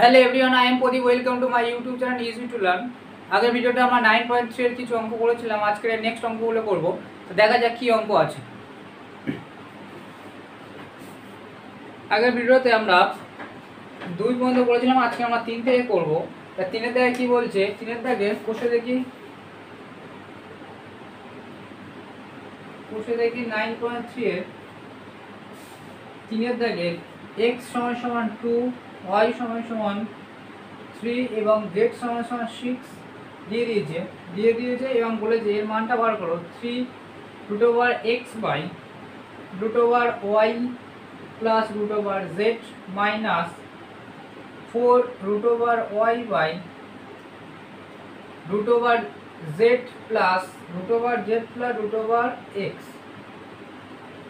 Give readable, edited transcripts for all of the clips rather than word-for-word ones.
Hello everyone, I am Pradeep. Welcome to my YouTube channel easy to learn. আগের ভিডিওতে আমরা 9.3 এর কিছু অঙ্ক করেছিলাম, আজকের নেক্সট অঙ্কগুলো করব। তো দেখা যাক কী অঙ্ক আছে। আগের ভিডিওতে আমরা 2 পর্যন্ত করেছিলাম, আজকে আমরা 3 থেকে করবো। তা 3-এর দাগে কী বলছে, 3-এর দাগে কষে দেখি 9.3 এর 3-এর দাগে x = 2, y = 3 এবং z = 6 দিয়ে দিয়েছে এবং বলেছে এর মানটা বার করো। 3√x by √y plus √z minus 4√y by √z plus √z plus √x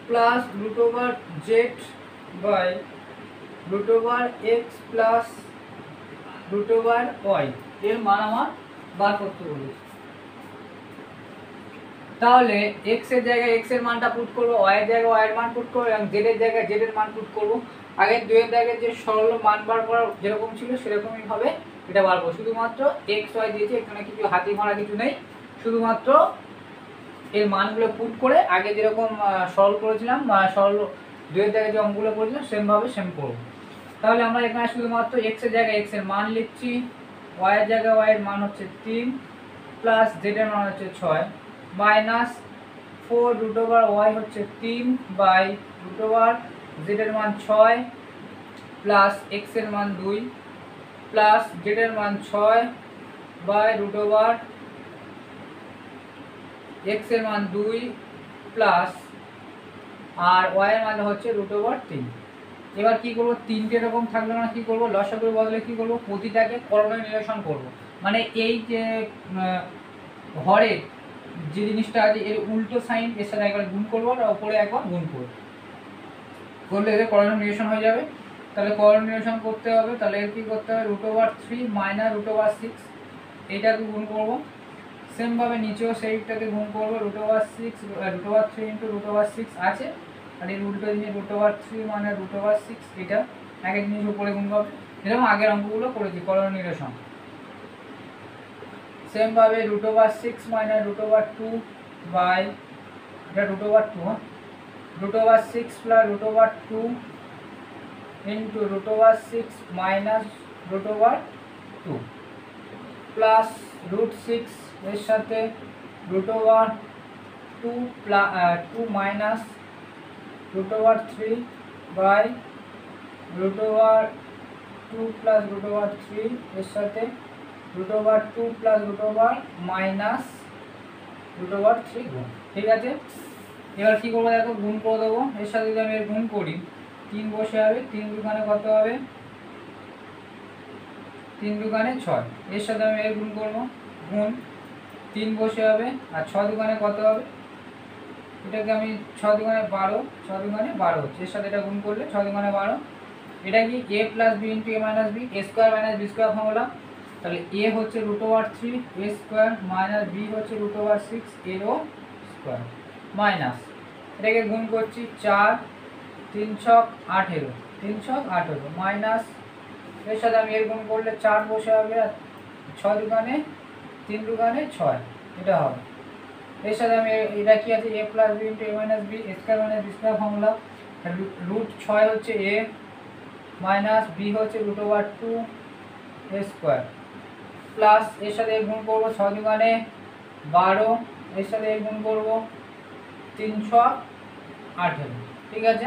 plus √z by √x plus √y এর মান আমার বার করতে বলেছে। তাহলে x এর জায়গায় x এর মানটা পুট করবো, y এর জায়গায় y এর মান পুট করবো এবং z এর জায়গায় z এর মান পুট করবো। আগে 2 এর জায়গায় যে সরল মান বার করা যেরকম ছিল সেরকমই হবে এটা বার করবো। শুধুমাত্র x y দিয়েছে, এখানে কিছু হাতি মারা কিছু নেই, শুধুমাত্র এর মানগুলো পুট করে আগে যেরকম সরল করেছিলাম, সরল 2 এর জায়গায় যে অঙ্কগুলো করেছিলাম সেম করবো। তাহলে আমরা এখানে শুধুমাত্র x এর জায়গায় x এর মান লিখছি, y এর জায়গায় y এর মান হচ্ছে 3 প্লাস z এর মান হচ্ছে 6 মাইনাস 4√y হচ্ছে 3 বাই √z এর মান 6 প্লাস x এর মান 2 প্লাস z এর মান 6 বাই √x এর মান 2 প্লাস আর y এর মান হচ্ছে √3। এবার কি করব, 3টে এরকম থাকলে না কি করব, লসাগুর বদলে কি করব, প্রতিটাকে করণীয় নিরসন করব। মানে এই যে হরে যে জিনিসটা আছে এর উল্টো সাইন এর সাথে একবার গুণ করবো আর উপরে একবার গুণ করবো, করলে এদের করণীয় নিরসন হয়ে যাবে। তাহলে করণীয় নিরসন করতে হবে, তাহলে এর কি করতে হবে, √3 মাইনাস √6 এইটাকে গুণ করবো। সেমভাবে নিচেও সেইটাকে গুণ করবো, √3 ইন্টু √6 আছে আর এর উল্টো জিনিস √3 মানে √6, এটা এক এক জিনিস উপরে গুণ করবে। যেরকম আগের অঙ্কগুলো করেছি করণীয় নিরসন। সেমভাবে √6 মাইনাস √2 বাই এটা √2 √6 প্লাস √2 ইন্টু √6 মাইনাস √2 প্লাস √6 এর সাথে √2 মাইনাস √3 বাই √2 প্লাস √3 এর সাথে √2 প্লাস মাইনাস √3 গুণ। ঠিক আছে, এবার কী করবো দেখো, গুণ করে দেবো। এর সাথে যদি আমি এর গুণ করি 3 বসে যাবে, 3 দুগুণে কত হবে, 3 দুগুণে 6। এর সাথে আমি এর গুণ করবো, গুণ 3 বসে যাবে আর 6 দুগুণে কত হবে, এটাকে আমি 6 দুগুণে 12, 6 দুগুণে 12 হচ্ছে, এর সাথে এটা গুণ করলে 6 দুগুণে 12। এটা কি a plus B into a minus B, a square minus B square formula. তাহলে a হচ্ছে √3 a স্কোয়ার মাইনাস b হচ্ছে √6 এরও স্কোয়ার মাইনাস এটাকে গুণ করছি 4 3 ছক 18, 3 ছক 18 মাইনাস এর সাথে আমি এর গুণ করলে 4 বসে হবে আর 6 দুগুণে 3 দুগুণে 6 এটা হবে। এর সাথে আমি এটা কি আছে, a plus B into a minus B square minus B square formula. √6 হচ্ছে a মাইনাস বি হচ্ছে √2 a স্কোয়ার প্লাস এর সাথে এর গুণ করবো 6 দুগুণে 12, এর সাথে এর গুণ করবো 3 ছক 18। ঠিক আছে,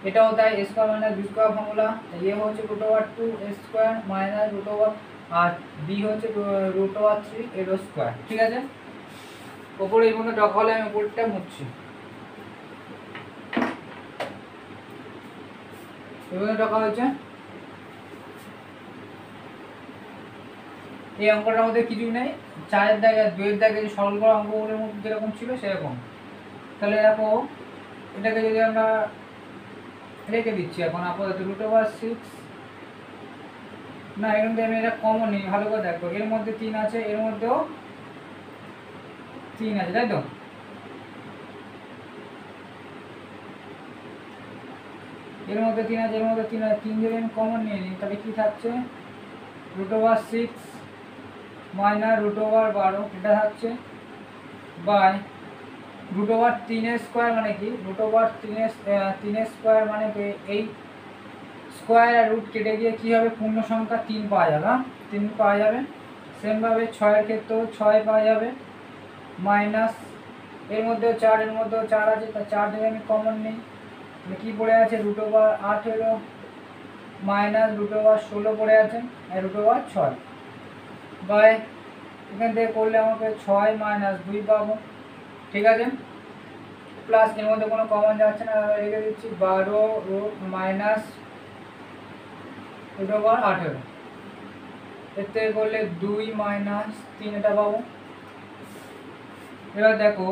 এটাও তাই, a square minus B square formula. A হচ্ছে √2 a স্কোয়ার মাইনাস আর বি হচ্ছে √3 এর স্কোয়ার। ঠিক আছে, ওপরে এই মধ্যে ডক হলে আমি উপরটা মুছছি, এভাবে ডকা হয়েছে। এই অঙ্কটার মধ্যে কিছু নেই, 4-এর দাগে 2-এর দাগে যে সরল করা অঙ্কগুলোর মধ্যে যেরকম ছিল সেরকম। তাহলে দেখো এটাকে যদি আমরা রেখে দিচ্ছি এখন আপাতত √6 না, এর মধ্যে আমি এটা কমন নিই, ভালো করে দেখো, এর মধ্যে 3 আছে, এর মধ্যেও 3 আছে, তাই তো। এর মধ্যে 3 আছে, এর মধ্যে 3 আছে, 3 যদি আমি কমন নিয়ে নিই তাহলে কি থাকছে, √6 মাইনাস √12 এটা থাকছে বাই √3 স্কোয়ার মানে কি √3 স্কোয়ার মানে কি এই স্কোয়ার আর রুট কেটে গিয়ে কী হবে পূর্ণ সংখ্যা 3 পাওয়া যাবে, 3 পাওয়া যাবে। সেমভাবে 6-এর ক্ষেত্রেও 6 পাওয়া যাবে মাইনাস এর মধ্যেও 4 এর মধ্যেও 4 আছে, তা 4 থেকে আমি কমন নিই, কী পড়ে আছে √18 মাইনাস √16 পড়ে আছে আর √6 বাই এখান থেকে করলে আমাকে 6 মাইনাস 2 পাবো, ঠিক আছে। প্লাস এর মধ্যে কোনো কমন যাচ্ছে না, রেখে দিচ্ছি 12 মাইনাস √18 এর থেকে করলে 2 মাইনাস 3 এটা পাবো। এবার দেখো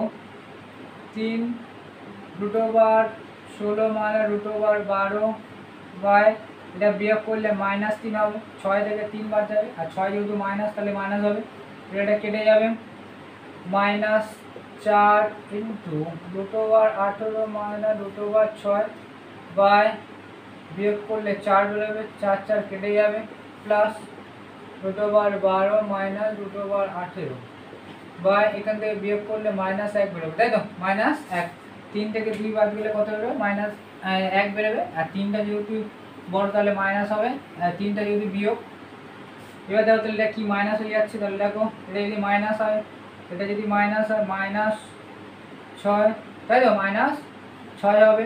3 √16 মাইনাস √12 বাই এটা বিয়োগ করলে -3 হবে, 6 থেকে 3 বাদ যাবে আর 6 যেহেতু মাইনাস তাহলে মাইনাস হবে, এটা কেটে যাবে -4 ইন্টু √18 মাইনাস √6 বাই বিয়োগ করলে 4 বেরোবে, 4 4 কেটে যাবে প্লাস √12 মাইনাস √18 বাই এখান থেকে বিয়োগ করলে -1 বেরোবে, তাই তো -1। 3 থেকে 2 বাদ গেলে কত বেরোবে -1 বেরোবে, আর 3টা যেহেতু বড় তাহলে মাইনাস হবে, আর 3টা যদি বিয়োগ। এবার দেখো তাহলে এটা কি মাইনাস হয়ে যাচ্ছে, তাহলে দেখো এটা যদি মাইনাস হয়, এটা যদি মাইনাস হয় -6, তাই তো -6 হবে।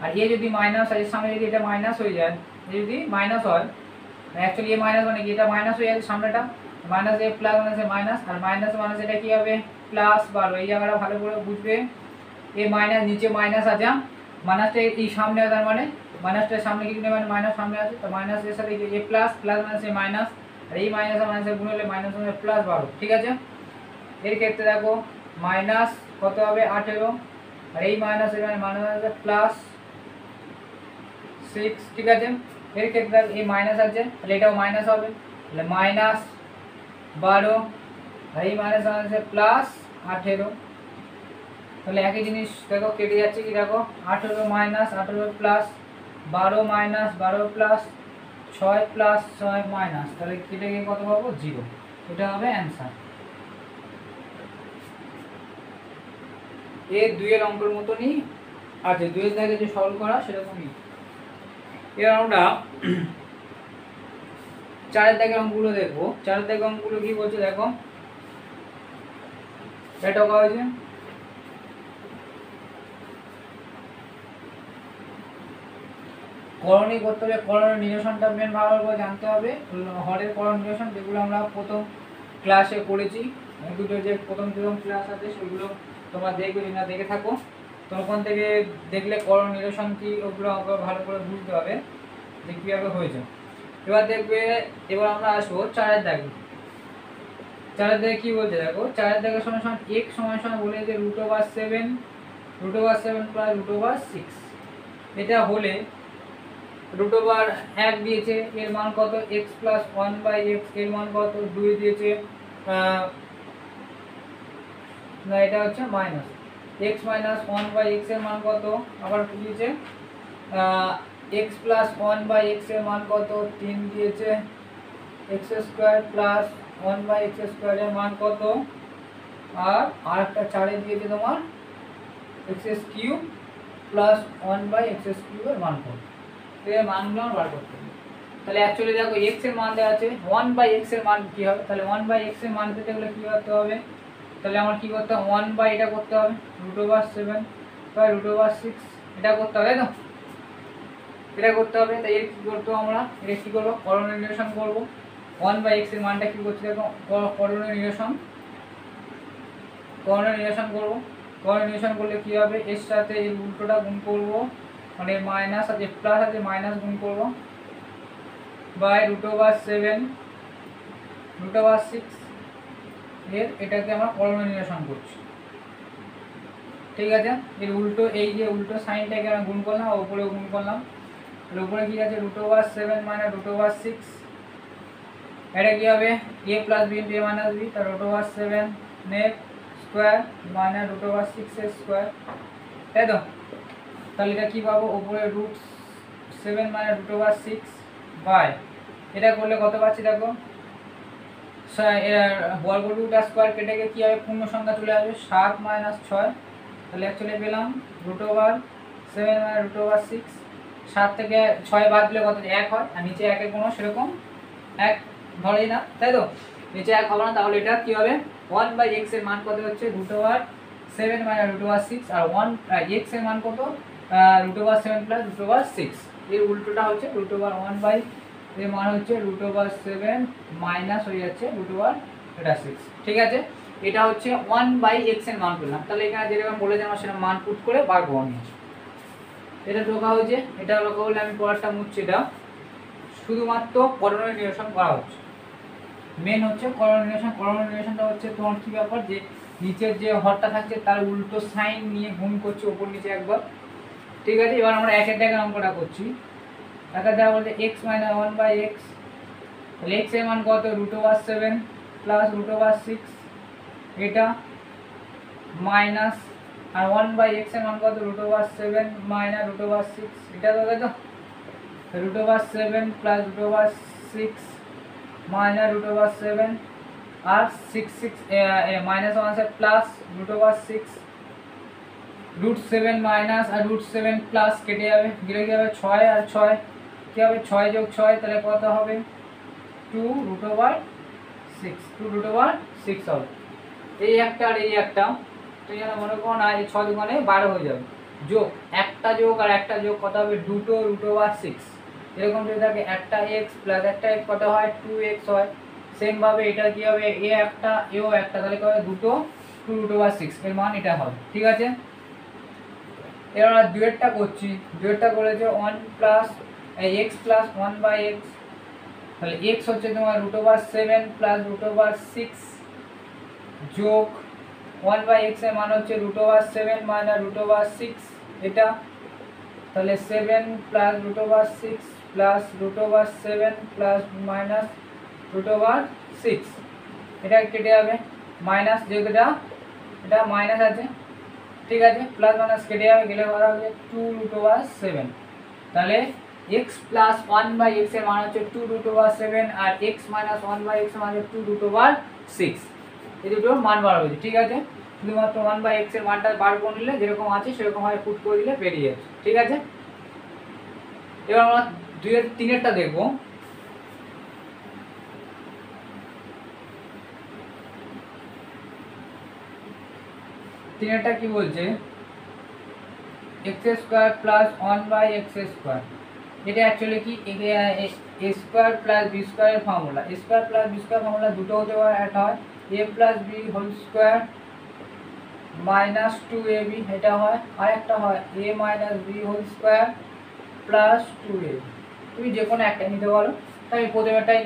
আর এ যদি মাইনাস হয়, এর সামনে যদি এটা মাইনাস হয়ে যায়, যদি মাইনাস হয় অ্যাকচুয়ালি এ মাইনাস মানে কি এটা মাইনাস হয়ে যাচ্ছে সামনেটা, মাইনাস এ প্লাস মানে মাইনাস, আর মাইনাস মানে এটা কি হবে +12, এই জায়গাটা ভালো করে বুঝবে। এ মাইনাস নিচে মাইনাস আছে, মাইনাসটা এই সামনে, তার মানে মাইনাসটার সামনে কিছু নেই মানে মাইনাস সামনে আছে, তো মাইনাস এর সাথে এ প্লাস প্লাস মানে মাইনাস, আর এই মাইনাস আর মাইনাসের গুণ হলে মাইনাস মানে +12, ঠিক আছে। এর ক্ষেত্রে দেখো মাইনাস কত হবে 18, আর এই মাইনাস এর মানে মাইনাস আছে +6, ঠিক আছে। এর ক্ষেত্রে এই মাইনাস আছে তাহলে এটাও মাইনাস হবে, তাহলে -12, আর এই মাইনাস আছে +18, তাহলে একই জিনিস দেখো কেটে যাচ্ছে কি দেখো 18 minus 18 plus 12 minus 12 plus 6 plus 6 minus, তাহলে কেটে গিয়ে কত পাবো 0, এটা হবে অ্যান্সার। এ 2 এর অঙ্কের মতনই আছে, 2 এর দাগে যে সলভ করা সেরকমই। এবার আমরা 4 এর দাগের অঙ্কগুলো দেখবো। 4 এর দাগের অঙ্কগুলো কি বলছে দেখো, এটা করা হয়েছে করণীয় করতে হবে, করণীয় নিরসনটা মেন ভালো করে জানতে হবে, হরের করণীয় নিরসন যেগুলো আমরা প্রথম ক্লাসে করেছি, দুটো যে প্রথম ক্লাস আছে সেগুলো তোমরা দেখবে, না দেখে থাকো তো ওখান থেকে দেখলে করণীয় নিরসন কি ওগুলো আমরা ভালো করে বুঝতে হবে যে কীভাবে হয়েছে। এবার দেখবে, এবার আমরা আসবো 4 এর দাগে। 4 এর দাগে কী বলছে দেখো, 4 এর দাগে সমান x সমান বলে যে √7 প্লাস √6, এটা হলে √1 দিয়েছে, এর মান কত x প্লাস 1/x, এর মান কত 2 দিয়েছে, না এটা হচ্ছে মাইনাস x মাইনাস 1/x এর মান কত, আবার দিয়েছে x প্লাস 1/x এর মান কত 3 দিয়েছে, x square plus 1/x square এর মান কত, আর আরেকটা 4 এ দিয়েছে তোমার x cube plus 1/x cube এর মান কত, এর মানগুলো বার করতে হবে। তাহলে অ্যাকচুয়ালি দেখো x এর মান দেওয়া আছে, 1/x এর মান কি হবে, তাহলে 1/x এর মান পেতে গেলে কি করতে হবে, তাহলে আমার কি করতে হবে 1 এটা করতে হবে √7 বা √6, এটা করতে হবে, তাই তো এটা করতে হবে। তাই এর কি করতে হবে, আমরা এটা কি করব করণীয় নিরসন করব। 1/x এর মানটা কি করতে দেখো করণীয় নিরসন করব। করণীয় নিরসন করলে কি হবে, এর সাথে এই উল্টোটা গুণ করব, মানে মাইনাস আছে প্লাস আছে মাইনাস গুণ করব বাই √7 √6 এর এটাকে আমরা করণীয় নিরসন করছি, ঠিক আছে। এর উল্টো এই যে উল্টো সাইনটাকে আমরা গুণ করলাম, উপরে গুণ করলাম, তাহলে উপরে কি আছে √7 মাইনাস √6, এটা কি হবে a plus b into a minus b, তার √7 এর স্কোয়ার মাইনাস √6 এর স্কোয়ার, তাই তো। তাহলে এটা কি পাবো, উপরে √7 মাইনাস √6 বাই এটা করলে কত পাচ্ছি দেখো, বর্গ রুট স্কোয়ার কেটে গিয়ে কী হবে, পূর্ণ সংখ্যা চলে আসবে 7 - 6, তাহলে অ্যাকচুয়ালি পেলাম √7 - √6। 7 থেকে 6 বাদ দিলে কত 1 হয়, আর নিচে 1-এর কোনো সেরকম 1 ধরেই না, তাই তো, নিচে 1 হবে না। তাহলে এটা কী হবে, 1/x এর মান কত হচ্ছে √7 - √6, আর 1x এর মান কত √7 + √6। এর উল্টোটা হচ্ছে √1 এর মান হচ্ছে √7 মাইনাস হয়ে যাচ্ছে √6। ঠিক আছে, এটা হচ্ছে 1/x এর মান পেলাম। তাহলে এখানে যেরকম বলেছে আমরা সেটা মান পুট করে বার করে নিয়েছি। এটা ঢোকা হয়েছে, এটা ঢোকা হলে আমি পরেরটা মুছছি। এটা শুধুমাত্র করণীয় নিরসন করা হচ্ছে, মেন হচ্ছে করণীয় নিরসন। করণীয় নিরসনটা হচ্ছে তোমার কী ব্যাপার, যে নিচের যে হরটা থাকছে তার উল্টো সাইন নিয়ে গুণ করছি ওপর নিচে একবার। ঠিক আছে, এবার আমরা একের জায়গায় অঙ্কটা করছি। একের জায়গা বলতে x - 1/x, তাহলে x এর মান কত √7 + √6, এটা মাইনাস, আর 1/x এর মান কত √7 - √6, এটা তো তাই তো, √7 + √6 -√7, আর 6 -1 আছে প্লাস √6, √7 মাইনাস আর √7 প্লাস কেটে যাবে, গেলে কী হবে 6 আর 6 কী হবে, 6 + 6 তাহলে কত হবে 2√6, 2√6 হবে। এই একটা আর এই একটা, তো যেন মনে করো না এই 6 দুগুণে 12 হয়ে যাবে, যোগ একটা যোগ আর একটা যোগ কত হবে 2√6। এরকম যদি থাকে একটা x প্লাস একটা x কত হয় 2x হয়। সেমভাবে এটা কী হবে, এ একটা এও একটা, তাহলে কত হবে 2√6 এর মান এটা হবে। ঠিক আছে, এবার আমরা দুয়েরটা করছি। দুয়েরটা করেছে 1 প্লাস x প্লাস 1/x, তাহলে x হচ্ছে তোমার √7 প্লাস √6 যোগ 1/x এর মান হচ্ছে √7 - √6, এটা তাহলে 7 প্লাস √6 প্লাস √7 প্লাস মাইনাস √6, এটা কেটে যাবে, মাইনাস যেহেতু এটা মাইনাস আছে। ঠিক আছে, প্লাস মাইনাস কেটে যাবে, গেলে করা হবে 2√7, তাহলে x প্লাস 1/x এর মান হচ্ছে 2√7, আর x মাইনাস 1/x এর মান হচ্ছে 2√6। এই দুটোর মান বার হয়েছে। ঠিক আছে, শুধুমাত্র 1/x এর মানটা বার করে নিলে যেরকম আছে সেরকম ভাবে পুট করে দিলে বেরিয়ে যাচ্ছে। ঠিক আছে, এবার আমরা 2-3টা দেখবো। তিনেরটা কি বলছে, x² প্লাস 1/x², এটা অ্যাকচুয়ালি কি a² প্লাস b² এর formula. a² plus b² formula দুটো হতে পারে, একটা হয় a plus b whole square minus 2ab, এটা হয়, আর একটা হয় a minus b whole square plus 2ab। তুমি যে কোনো একটা নিতে পারো, তাই আমি প্রথমেরটাই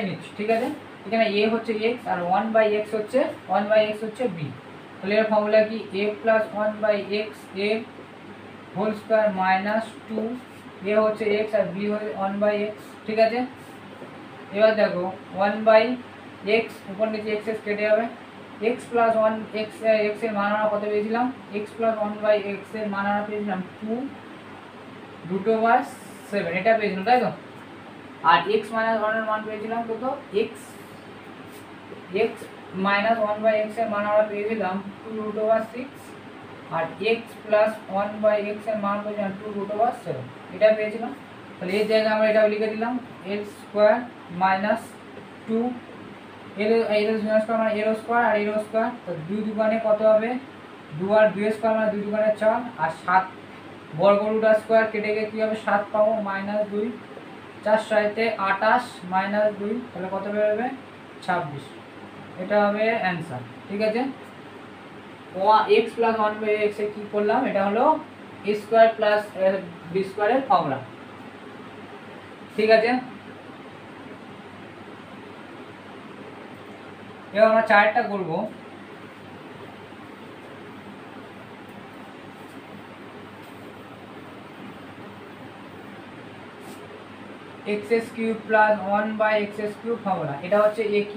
নিচ্ছি। ঠিক আছে, এখানে a হচ্ছে x আর 1/x হচ্ছে b, তাহলে এর ফর্মুলা কি a plus 1/x a whole square minus 2, a হচ্ছে x আর b হচ্ছে 1/x। ঠিক আছে, এবার দেখো 1/x উপর নিচে x কেটে যাবে, x প্লাস 1x x এর মান আমরা কত পেয়েছিলাম, x প্লাস 1/x এর মান আমরা পেয়েছিলাম 2√7, এটা পেয়েছিলাম তাই তো, আর x মাইনাস 1 এর মান পেয়েছিলাম কত x মাইনাস 1/x এর মান আমরা পেয়েছিলাম 2√6, আর x প্লাস 1/x এর মান পেয়েছিলাম 2√7, এটা পেয়েছিলাম। তাহলে এই জায়গায় আমরা এটাও লিখে দিলাম l² মাইনাস 2 মানে l² আর l², তো 2 দুগুণে কত হবে 2 আর 2² মানে 2 দুগুণে 4, আর 7 বর্গ রুট স্কোয়ার কেটে গিয়ে কী হবে 7 পাবো মাইনাস 2, 4 7 28 মাইনাস 2, তাহলে কত বেরোবে 26, এটা হবে অ্যান্সার। ঠিক আছে, x প্লাস 1/x এ কী করলাম, এটা হলো a² প্লাস b² এর ফর্মুলা। ঠিক আছে, এবার আমরা 4টা করবো। x³ প্লাস 1/x³ ফর্মুলা, এটা হচ্ছে a³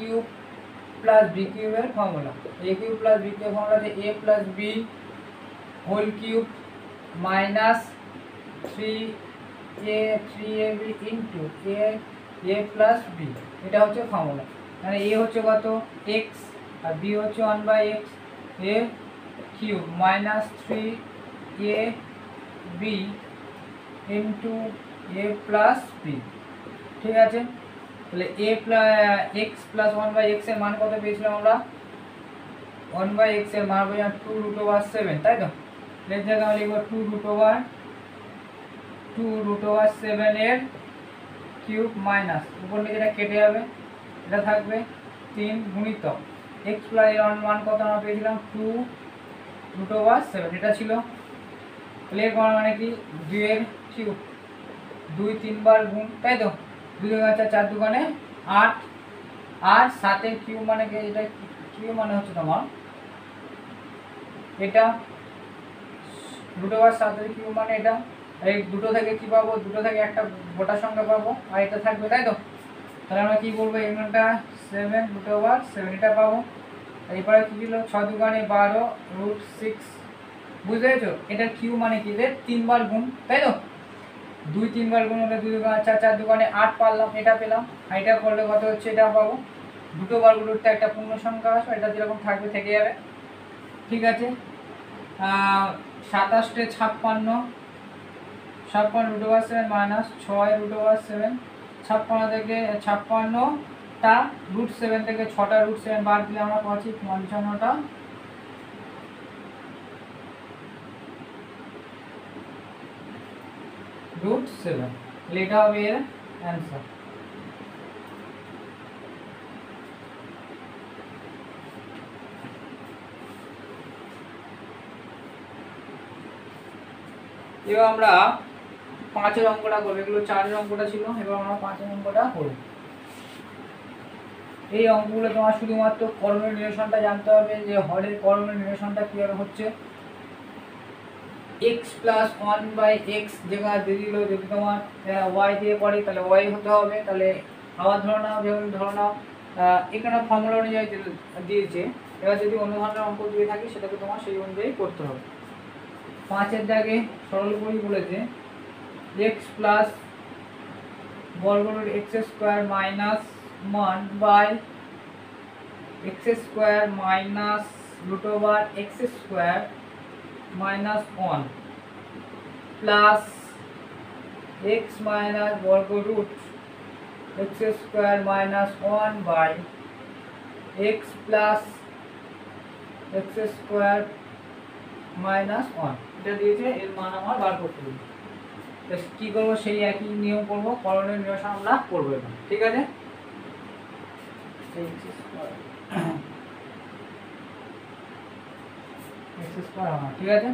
প্লাস b³ এর ফর্মুলা। a³ প্লাস b³ এর ফর্মুলা হচ্ছে a plus b whole cube minus 3 A 3ab into A plus B, এটা হচ্ছে ফর্মুলা। মানে এ হচ্ছে কত এক্স আর বি হচ্ছে 1/x, A cube minus 3ab into A plus B. ঠিক আছে, তাহলে এ প্লাস এক্স প্লাস 1/x এর মান কত পেয়েছিলাম আমরা? 1/x এর মান পেয়েছিলাম 2√7, তাই তো? এর জায়গায় আমরা লিখব 2√7 এর কিউব মাইনাস উপর নিচে এটা কেটে যাবে, এটা থাকবে 3 গুণিতক x প্লাস এর মান কত আমরা পেয়েছিলাম 2√7, এটা ছিল। তাহলে এর মানে কি 2 এর কিউব, 2 3 বার গুণ, তাই তো? 2 2 4 2 8 আর 7 এর কিউব মানে কি, এটা কিউব মানে হচ্ছে তোমার এটা √7 এর কিউব মানে এটা। এই দুটো থেকে কি পাবো? দুটো থেকে একটা গোটা সংখ্যা পাবো আর এটা থাকবে, তাই তো? তাহলে আমরা কি বলবো, এখানটা 7√7 এটা পাবো। এরপরে কি ছিল 6 2 12 √6, বুঝতে পেরেছো? এটার কিউ মানে কি, 3 বার গুণ, তাই তো? 2 3 বার গুণ হলে 2 2 4 4 2 8 পারলাম, এটা পেলাম। আর এটা করলে কত হচ্ছে, এটা পাবো। দুটো বর্গমূলতে একটা পূর্ণ সংখ্যা আসবে, এটা যেরকম থাকবে থেকে যাবে। ঠিক আছে, 27 56 √7 মাইনাস 6√7, 56 থেকে 56টা √7 থেকে 6টা √7 বাদ দিলে আমরা পাচ্ছি 55টা √7। এটা হবে এর অ্যান্সার। এবার আমরা 5-এর অঙ্কটা করবো, এগুলো 4-এর অঙ্কটা ছিল, এবার আমরা 5-এর অঙ্কটা করব। এই অঙ্কগুলো তোমার শুধুমাত্র কর্মের নিরসনটা জানতে হবে, যে হরের কর্মের নিরসনটা কিভাবে হচ্ছে। x প্লাস 1/x যেখানে দিয়ে দিল, যদি তোমার y দিয়ে পড়ে তাহলে y হতে হবে। তাহলে আবার ধরো নাও, যেমন ধরো নাও এখানে ফর্মুলা অনুযায়ী দিয়েছে, এবার যদি অন্য ধরনের অঙ্ক দিয়ে থাকি সেটাকে তোমার সেই অনুযায়ী করতে হবে। 5-এর দাগে সরল করি বলেছে x প্লাস বর্গমূল x² minus 1/x² minus √x² minus 1 plus x minus বর্গরুট x² minus 1/x plus x² minus 1, এটা দিয়েছে, এর মান আমার বার করতে হবে। কি করবো, সেই একই নিয়ম করবো, করণীয় নিরসন আমরা করবো এটা। ঠিক আছে, ঠিক আছে।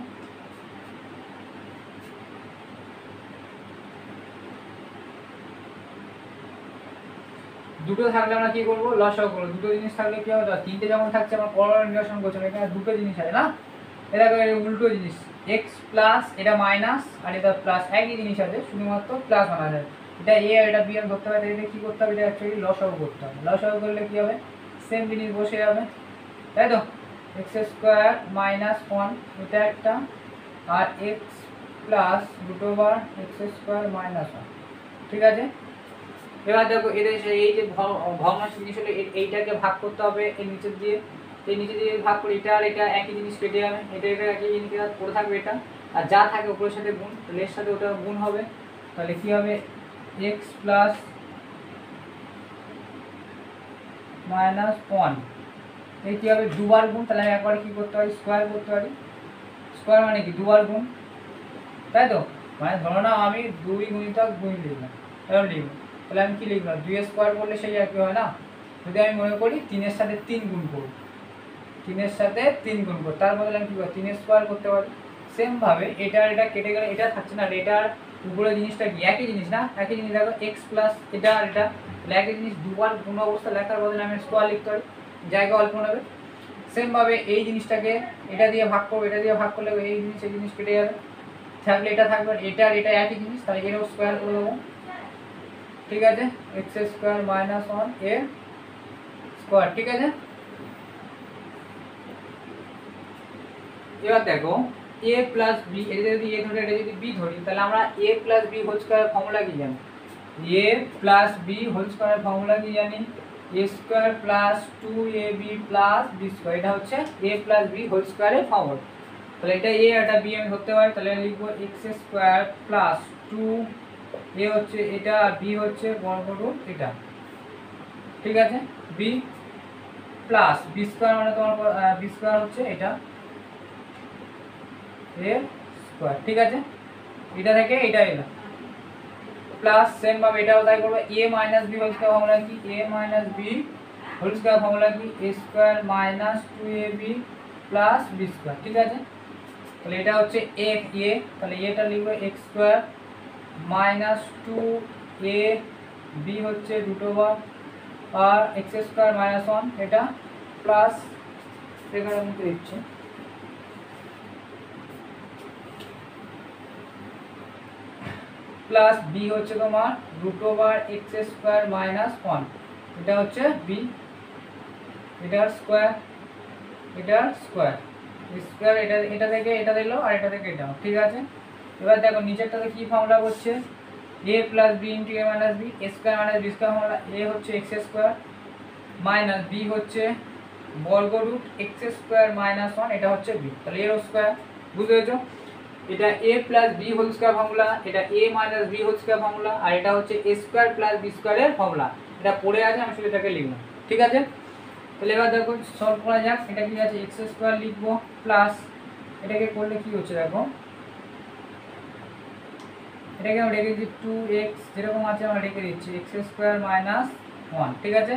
দুটো থাকলে আমরা কি করবো, লসাগু করবো। দুটো জিনিস থাকলে কি হবে, তিনটে যেমন থাকছে আমরা করণীয় নিরসন করছি, এখানে দুটো জিনিস আছে না, এটা উল্টো জিনিস, x প্লাস এটা মাইনাস আর এটা প্লাস, একই জিনিস আছে, শুধুমাত্র প্লাস বানা যায়। এটা এ আর এটা বি আর ধরতে হবে, এটা কি করতে হবে, এটা অ্যাকচুয়ালি লসাগু করতে হবে। লসাগু করলে কি হবে, সেম জিনিস বসে যাবে, তাই তো? x² মাইনাস 1 এটা একটা, আর x প্লাস √x² মাইনাস 1, ঠিক আছে। এবার দেখো এদের এই যে ভগ্নাংশ জিনিস হলো, এইটাকে ভাগ করতে হবে এর নিচে দিয়ে, এই নিচে দিয়ে ভাগ করে এটা আর এটা একই জিনিস কেটে যাবে, এটা একই জিনিস পড়ে থাকবে এটা, আর যা থাকে উপরের সাথে গুণ, তাহলে এর সাথে ওটা গুণ হবে। তাহলে কি হবে, x প্লাস মাইনাস 1, এই কি হবে দুবার গুণ, তাহলে আমি একবার কি করতে পারি, স্কোয়ার করতে পারি। স্কোয়ার মানে কি দুবার গুণ, তাই তো? মানে ধরো না আমি 2 গুণিতক 2 লিখলাম, এরকম লিখবো, তাহলে আমি কি লিখলাম, 2² করলে সেই একই হয় না। যদি আমি মনে করি 3-এর সাথে 3 গুণ করব, 3-এর সাথে 3 গুণ করব, তার বদলে আমি কি করব, 3² করতে পারি। সেম ভাবে এটা আর এটা কেটে গেলে এটা থাকছে না, এটার উপরে জিনিসটা কি একই জিনিস না, একই জিনিস। দেখো x প্লাস এটা আর এটা, তাহলে একই জিনিস দুবার গুণ অবস্থা লেখার বদলে আমি স্কোয়ার লিখতে পারি, জায়গা অল্প নেবে। সেম ভাবে এই জিনিসটাকে এটা দিয়ে ভাগ করবো, এটা দিয়ে ভাগ করলে এই জিনিস কেটে যাবে, থাকলে এটা থাকবে, এটা আর এটা একই জিনিস, তাহলে এরও স্কোয়ার করে দেবো। ঠিক আছে, x² মাইনাস 1 এর স্কোয়ার, ঠিক আছে। এবার দেখো এ প্লাস বি, এটা যদি এ ধরে এটা যদি বি ধরি, তাহলে আমরা a plus B whole square formula কি জানি? A plus B whole square formula কি জানি? A square plus 2ab plus B square. এটা হচ্ছে এ প্লাস বি হোল স্কয়ারের ফর্মুলা। তাহলে এটা এ এটা বি আমি ধরতে পারি, তাহলে লিখবো এক্স স্কয়ার প্লাস 2 এ হচ্ছে এটা আর বি হচ্ছে বর্গ রুট এটা, ঠিক আছে? বি প্লাস বি স্কয়ার মানে তোমার বি স্কয়ার হচ্ছে এটা এ স্কয়ার, ঠিক আছে? এটা থেকে এটা এলো প্লাস সেম ভাবে এটাও তাই করব। a minus B whole square formula কি? a minus B whole square formula কি? a square minus 2ab plus B square, ঠিক আছে? তাহলে এটা হচ্ছে a, তাহলে এটা লিখব x স্কয়ার মাইনাস 2ab হচ্ছে রুট ওভার আর x স্কয়ার মাইনাস 1 এটা প্লাস এখানে মধ্যে দিচ্ছি প্লাস বি হচ্ছে তোমার root over X square minus 1, এটা হচ্ছে বি, এটার স্কোয়ার স্কোয়ার এটা এটা থেকে এটা দিলো আর এটা থেকে এটা, ঠিক আছে? এবার দেখো নিচেরটাতে কি ফর্মুলা করছে? A plus B into a minus b, a square minus B square formula. A হচ্ছে এক্স স্কোয়ার মাইনাস বি হচ্ছে বর্গ রুট এক্স স্কোয়ার মাইনাস 1, এটা হচ্ছে বি, তাহলে এর স্কোয়ার। বুঝতে পেরেছো? এটা a plus B whole square formula, এটা a minus B whole square formula, আর এটা হচ্ছে a স্কয়ার প্লাস বি স্কয়ারের ফর্মুলা। এটা পড়ে আছে, আমি শুধু এটাকে লিখব, ঠিক আছে? তাহলে এবার দেখো সলভ করা যাক। এটা কি আছে? x স্কয়ার লিখব প্লাস এটাকে করলে কি হচ্ছে দেখো, এটাকে আমরা রেখে দিচ্ছি 2x যেরকম আছে আমরা রেখে দিচ্ছি x স্কয়ার মাইনাস 1, ঠিক আছে?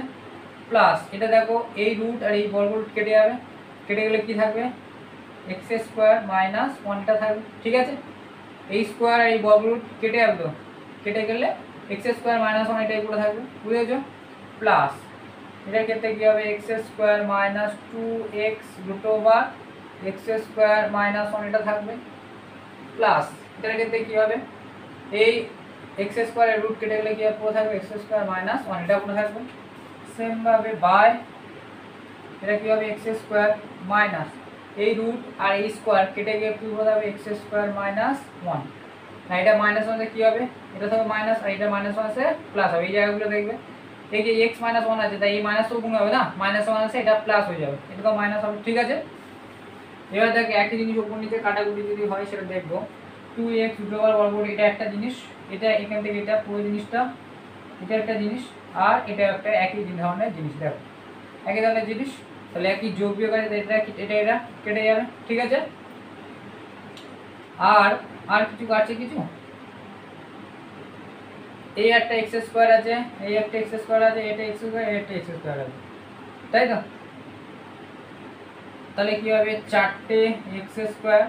প্লাস এটা দেখো এই রুট আর এই বর্গ রুট কেটে যাবে, কেটে গেলে কি থাকবে? এক্স স্কোয়ার মাইনাস 1টা থাকবে, ঠিক আছে? এই স্কোয়ার এই বর্গ রুট কেটে যাবে, তো কেটে গেলে এক্স স্কোয়ার মাইনাস 1 এটাই পুরো থাকবে, বুঝেছো? প্লাস এটার ক্ষেত্রে কী হবে? X square minus 2x root over X square minus 1 এটা থাকবে, প্লাস এটার ক্ষেত্রে কী হবে? এই এক্স স্কোয়ারের রুট কেটে গেলে কী হবে? পুরো থাকবে এক্স স্কোয়ার মাইনাস 1 এটা পুরো থাকবে। সেমভাবে বাই এটা কী হবে? এক্স স্কোয়ার মাইনাস এই রুট আর এই স্কোয়ার কেটে গিয়ে কি হয়ে যাবে? এক্স স্কোয়ার মাইনাস 1, না এটা মাইনাস 1 কি হবে? এটা থাকবে মাইনাস আর এটা মাইনাস 1 আছে প্লাস হবে, এই জায়গাগুলো দেখবে এই যে এক্স মাইনাস 1 আছে তাই এই মাইনাস তো গুণ হবে না, মাইনাস 1 আছে এটা প্লাস হয়ে যাবে, এটা তো মাইনাস হবে, ঠিক আছে? এবার দেখো একই জিনিস উপর নিচে কাটাকুটি যদি হয় সেটা দেখবো। 2x রুট ওভার বর্গ এটা একটা জিনিস, এটা এখান থেকে এটা পুরো জিনিসটা এটা একটা জিনিস, আর এটা একটা একই ধরনের জিনিস, দেখো একই ধরনের জিনিস, তাহলে একই যোগ বিয়োগ আছে, এটা এটা কেটে যাবে, ঠিক আছে? আর কিছু কাটছে কিছু, এই একটা এক্স স্কোয়ার আছে, এই একটা এক্স স্কোয়ার আছে, এটা এক্স স্কোয়ার এটা এক্স স্কোয়ার আছে, তাই তো? তাহলে কি হবে? 4টে এক্স স্কোয়ার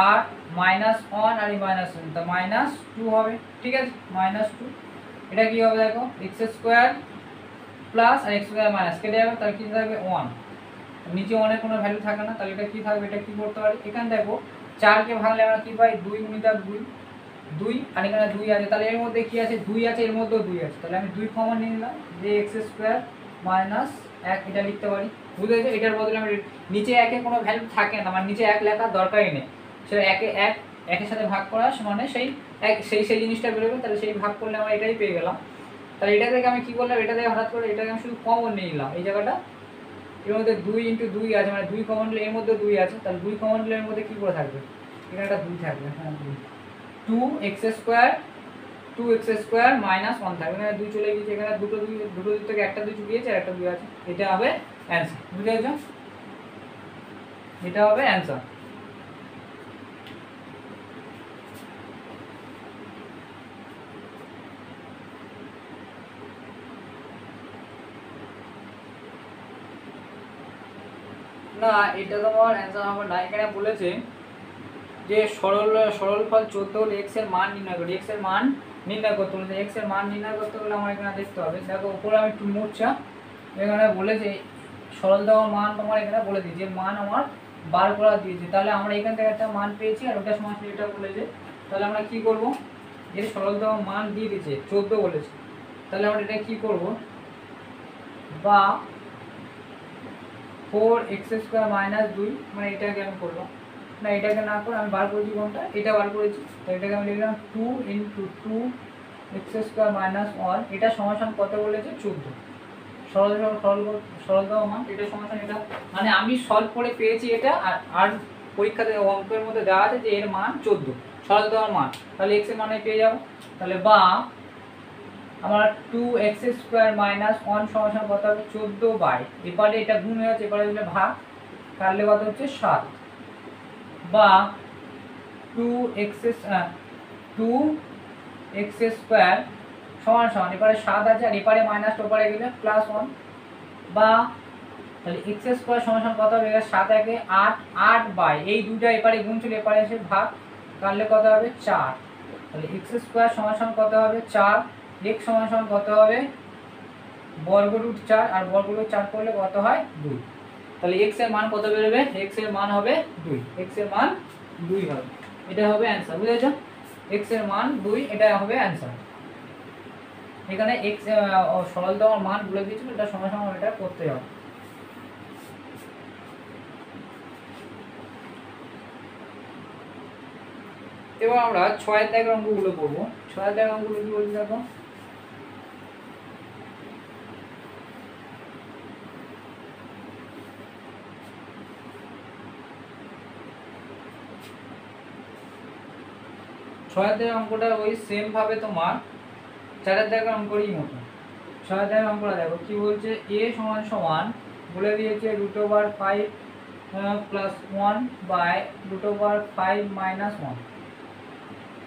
আর মাইনাস 1 আর এই মাইনাস 1 তা মাইনাস 2 হবে, ঠিক আছে? মাইনাস 2 এটা কি হবে দেখো? এক্স স্কোয়ার প্লাস আর এক্স স্কোয়ার মাইনাস কেটে যাবে, তাহলে কি থাকবে? 1, নিচে 1 এর কোনো ভ্যালু থাকে না, তাহলে এটা কি থাকবে? এটা কি করতে পারি? এখানে দেখো 4কে ভাঙলে আমরা কি পাই? 2 গুণিতক 2 আর এখানে 2 আছে, তাহলে এর মধ্যে কি আছে? 2 আছে, এর মধ্যেও 2 আছে, তাহলে আমি 2 কমন নিয়ে নিলাম, যে এক্স স্কোয়ার মাইনাস 1 এটা লিখতে পারি, বুঝতে পেরেছো? এটার বদলে আমি নিচে 1 এর কোনো ভ্যালু থাকে না, মানে নিচে 1 লেখার দরকারই নেই, সেটা 1 এর সাথে ভাগ করা মানে সেই জিনিসটা বেরোবে, তাহলে সেই ভাগ করলে আমরা এটাই পেয়ে গেলাম। তাহলে এটা থেকে আমি কি করলাম? এটা থেকে হঠাৎ করে এটাকে আমি শুধু কমন নিয়ে নিলাম, এই জায়গাটা এর মধ্যে 2 ইন্টু 2 আছে, মানে 2 কমন নিলে এর মধ্যে 2 আছে, তাহলে 2 কমন নিলে এর মধ্যে কি করে থাকবে? এখানে একটা 2 থাকবে, হ্যাঁ 2x স্কোয়ার মাইনাস 1 থাকবে, এখানে 2 চলে গিয়েছে, এখানে দুটো দিক থেকে একটা 2 চলে গিয়েছে আর একটা 2 আছে, এটা হবে অ্যান্সার, বুঝতে পেরেছো? এটা হবে অ্যান্সার। না এটা তোমার অ্যান্সার হবে না, এখানে বলেছে যে সরলফল 14 হলে x এর মান নির্ণয় করি, x এর মান নির্ণয় করতে বলেছে। x এর মান নির্ণয় করতে হলে আমার এখানে দেখতে হবে, দেখো উপরে আমি একটু মুছছা, এখানে বলেছে সরল দেওয়ার মান তোমার এখানে বলে দিয়েছে, মান আমার বার করা দিয়েছে, তাহলে আমরা এখান থেকে একটা মান পেয়েছি আর ওটা সমান এটা বলেছে, তাহলে আমরা কি করব? এর সরল দেওয়ার মান দিয়ে দিয়েছে 14 বলেছে, তাহলে আমরা এটা কি করব? বা 4x স্কোয়ার মাইনাস 2 মানে এটাকে আমি করলাম না এটাকে না করে আমি বার করেছি কোনটা, এটা বার করেছি। তো এটাকে আমি লিখলাম 2 × 2x² - 1, এটা সমান কত বলেছে 14। সরলতম মান এটা সমান এটা, মানে আমি সলভ করে পেয়েছি এটা, আর পরীক্ষাতে অঙ্কের মধ্যে দেওয়া আছে যে এর মান 14 সরলতম মান, তাহলে x এর মানে পেয়ে যাবো। তাহলে বা আমার 2x² - 1 সমান কত হবে 14 এপারে এটা গুণ হয়ে যাচ্ছে, এপারে দিলে ভাগ, কাটলে কত হচ্ছে 7, বা 2x² সমান এপারে 7 আছে আর এপারে মাইনাস ওপারে গেলে +1, বা তাহলে x² সমান কত হবে 7 একে 8, 8 এই দুইটা এপারে গুণ ছিল এপারে এসে ভাগ, কাটলে কত হবে 4। তাহলে x² সমান কত হবে 4, x সমান কত হবে √4, আর √4 করলে কত হয় 2। তাহলে x এর মান কত বেরোবে, x এর মান হবে 2, x এর মান 2 হবে, এটা হবে অ্যানসার। বুঝেছো, x এর মান 2, এটা হবে অ্যানসার। এখানে x সরলতম মান বলে দিয়েছিল, এটা সমান এটা করতে হবে। এবার আমরা 6 দাগের অঙ্কগুলো করব। 6 দাগের অঙ্কগুলো কি বলছে দেখো, ছয়ের দাগের অঙ্কটা ওই সেম ভাবে তোমার 4 দাগের অঙ্করই মতো। 6 দাগের অঙ্কটা দেখো কি বলছে, a সমান বলে দিয়েছে √5 + 1 √5 - 1,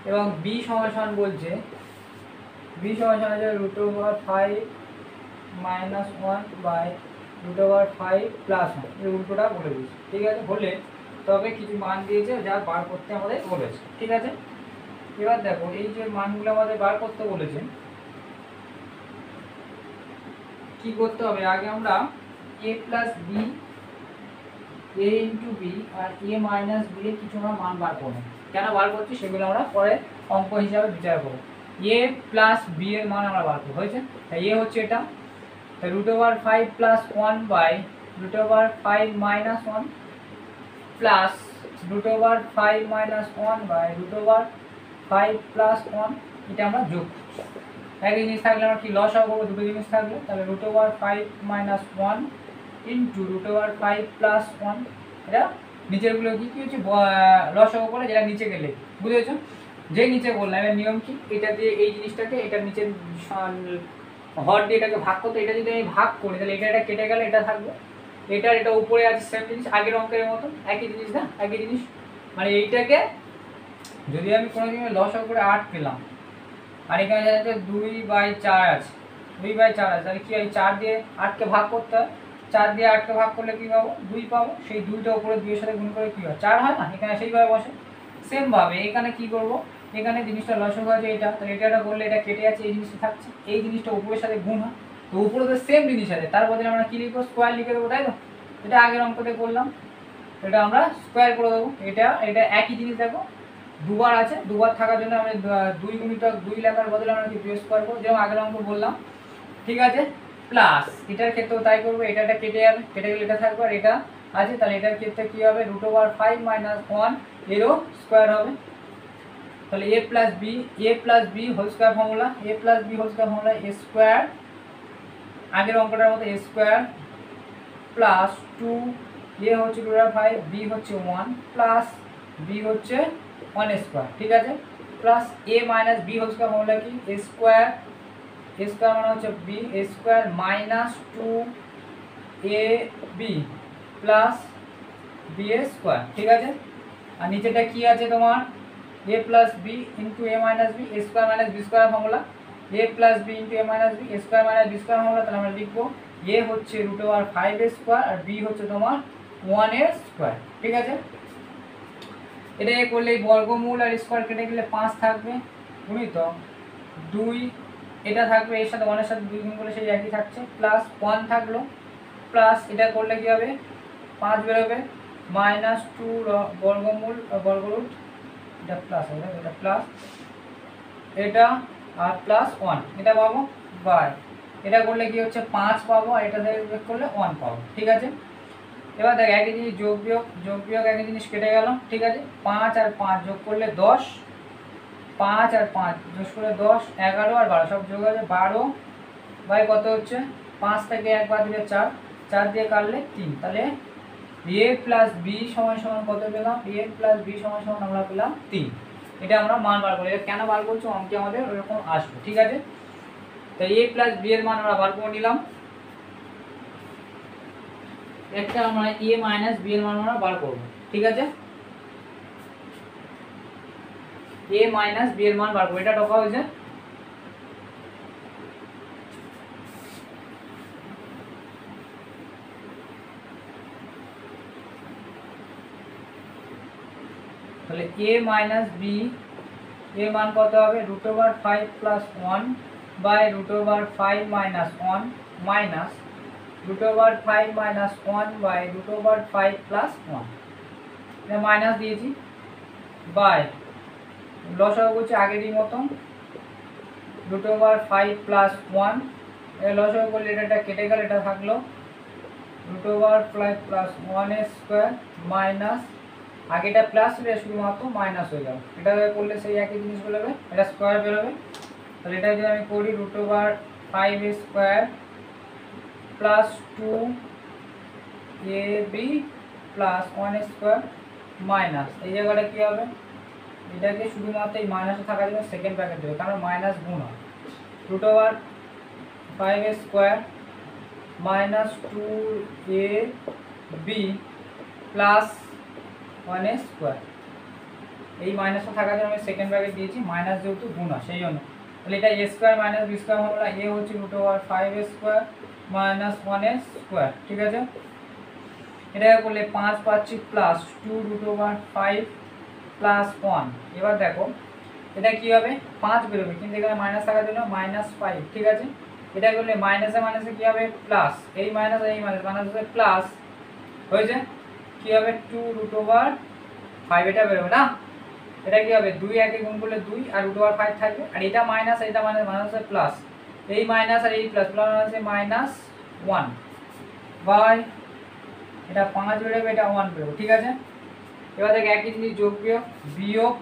এবং b সমান বলছে b সমান আছে √5 - 1 √5 + 1, এই উল্টোটা বলে দিয়েছে। ঠিক আছে, বলে তবে কিছু মান দিয়েছে যা বার করতে আমাদের বলেছে। ঠিক আছে, এবার দেখো এই যে মানগুলো আমাদের বার করতে বলেছে, কি করতে হবে, আগে আমরা a + b, a × b R a - b এর কিছু আমরা মান বার করব। কেন বার করছি সেগুলো আমরা পরে অঙ্ক হিসাবে বিচার করব। a + b এর মান আমরা বার করব, হয়েছে। তাই a হচ্ছে এটা, তাই √5 + 1 √5 - 1 প্লাস √5 - 1 √5 + 1, এটা আমরা যোগ করছি। এক জিনিস থাকলে আমরা কি লসাগু করবো, দুটো জিনিস থাকলে, তাহলে √5 - 1 √5 + 1, এটা নিচেরগুলো কি হচ্ছে লসাগু করে, যেটা নিচে গেলে বুঝেছো, যে নিচে বললাম এর নিয়ম কি, এটা দিয়ে এই জিনিসটাকে এটা নিচে হর দিয়ে এটাকে ভাগ করতে, এটা যদি আমি ভাগ করি তাহলে এটা কেটে গেলে এটা থাকবে, এটা উপরে আছে সেম জিনিস, আগের অঙ্কের মতো একই জিনিস না, একই জিনিস, মানে এইটাকে যদি আমি কোনো দিন লসাগু করে 8 পেলাম, আর এখানে যাচ্ছে 2/4 আছে, 2/4 আছে, তাহলে কি হয় 4 দিয়ে 8কে ভাগ করতে হয়, 4 দিয়ে 8কে ভাগ করলে কি পাবো 2 পাবো, সেই 2টা উপরে 2 এর সাথে গুণ করে কি হয় 4 হয় না, এখানে সেইভাবে বসে। সেম ভাবে এখানে কি করব, এখানে জিনিসটা লসাগু আছে এটা, তাহলে এটা করলে এটা কেটে যাচ্ছে, এই জিনিসটা থাকছে, এই জিনিসটা উপরের সাথে গুণ হয়, তো উপরে তো সেম জিনিস আছে, তার বদলে আমরা কি লিখবো স্কোয়ার লিখে দেবো, তাই তো, এটা আগের অঙ্কতে করলাম, এটা আমরা স্কোয়ার করে দেবো। এটা একই জিনিস দেখো দুবার আছে, দুবার থাকার জন্য আমরা 2 × 2 লেখার বদলে আমরা কি 2 স্কোয়ার করবো, যেমন আগের অঙ্ক বললাম। ঠিক আছে, প্লাস এটার ক্ষেত্রেও তাই করবো, এটা কেটে যাবে, কেটে গেলে এটা থাকবে, আর এটা আছে, তাহলে এটার ক্ষেত্রে কি হবে √5 - 1 এরও স্কোয়ার হবে। তাহলে a + b whole square formula, a + b whole square formula a square, আগের অঙ্কটার মতো a স্কোয়ার প্লাস 2, a হচ্ছে √5, b হচ্ছে 1 প্লাস b হচ্ছে 1 স্কোয়ার। ঠিক আছে, plus a - b whole square formula কি a স্কোয়ার মানে হচ্ছে b square minus 2ab plus b square. ঠিক আছে, আর নিচেটা কি আছে তোমার a + b × a - b, a square - b square formula, a + b × a - b, a square - b square formula, তাহলে আমরা লিখবো a হচ্ছে √5 এর স্কোয়ার আর b হচ্ছে তোমার 1 এর স্কোয়ার। ঠিক আছে, এটা করলে বর্গমূল আর স্কোয়ার কেটে গেলে 5 থাকবে, গুণিত 2, এটা থাকবে এর সাথে 1 এর সাথে 2 গুণ করলে সেই একই থাকছে, প্লাস 1 থাকলো, প্লাস এটা করলে কি হবে 5 বেরোবে, -2 বর্গমূল বর্গরুট, এটা প্লাস হবে, এটা প্লাস এটা আর প্লাস 1, এটা পাবো বাই, এটা করলে কি হচ্ছে 5 পাবো, আর এটা থেকে বিয়োগ করলে 1 পাবো। ঠিক আছে, এবার দেখ একই জিনিস যোগ বিয়োগ একই জিনিস কেটে গেল, ঠিক আছে। 5 আর 5 যোগ করলে 10, 5 আর 5 যোগ করলে 10, 11 আর 12 সব যোগ আছে 12 বাই কত হচ্ছে 5 থেকে 1 বাদ দিলে 4, 4 দিয়ে কাটলে 3, তাহলে a প্লাস বি সমান সমান কত পেলাম, a প্লাস বি সমান সমান আমরা পেলাম 3। এটা আমরা মান বার করি, কেন বার করছো অঙ্কে আমাদের ওরকম আসবে, ঠিক আছে। তাই a প্লাস বি এর মান আমরা বার করে নিলাম। একটা আমরা a মাইনাস বি এর মান আমরা বার করব, ঠিক আছে। a মাইনাস বি এর মান বার করব, এটা ঢোকা হয়েছে। তাহলে a মাইনাস বি এর মান কত হবে, √5 plus 1 by √5 minus 1 minus √5 minus 1 by √5 plus 1, এটা মাইনাস দিয়েছি বাই লসাগু করছি আগেরই মতন √5 প্লাস 1, এটা লসাগু করলে এটা কেটে গেল, এটা থাকলো √5 প্লাস 1 এর স্কোয়ার মাইনাস আগেটা প্লাস ছিল শুধুমাত্র মাইনাস হয়ে যাবে, এটা করলে সেই একই জিনিস বেরোবে, এটা স্কোয়ার বেরোবে। তাহলে এটা যদি আমি করি √5 এর স্কোয়ার প্লাস 2ab প্লাস 1 এর স্কোয়ার মাইনাস এই জায়গাটা কী হবে, এটাকে শুধুমাত্র এই মাইনাসে থাকার জন্য সেকেন্ড ব্র্যাকেট দেবে, কারণ মাইনাস গুণ হয়। √5 এর স্কোয়ার মাইনাস 2ab প্লাস 1 এর স্কোয়ার, এই মাইনাসটা থাকার জন্য আমি সেকেন্ড ব্র্যাকেট দিয়েছি, মাইনাস যেহেতু গুণ হয় সেই জন্য। তাহলে এটা a square minus B square হলো, a হচ্ছে √5 এর স্কোয়ার মাইনাস 1 এর স্কোয়ার, ঠিক আছে। এটা করলে 5 পাচ্ছি প্লাস 2√5 প্লাস 1। এবার দেখো এটা কি হবে, 5 বেরোবে, কিন্তু এখানে মাইনাস থাকার জন্য -5, ঠিক আছে। এটা করলে মাইনাসে মাইনাসে কি হবে প্লাস, এই মাইনাস এই মাইনাস মাইনাসে প্লাস হয়েছে, কি হবে 2√5, এটা বেরোবে না। এটা কি হবে 2 একে গুণ করলে 2 আর √5 থাকবে, আর এটা মাইনাস এটা মাইনাস মাইনাসে প্লাস, এই মাইনাস আর এই প্লাস প্লাস -1 বাই এটা 5 বেরোবে, এটা 1 বেরোবে, ঠিক আছে। এবার দেখ একই জিনিস যোগ বিয়োগ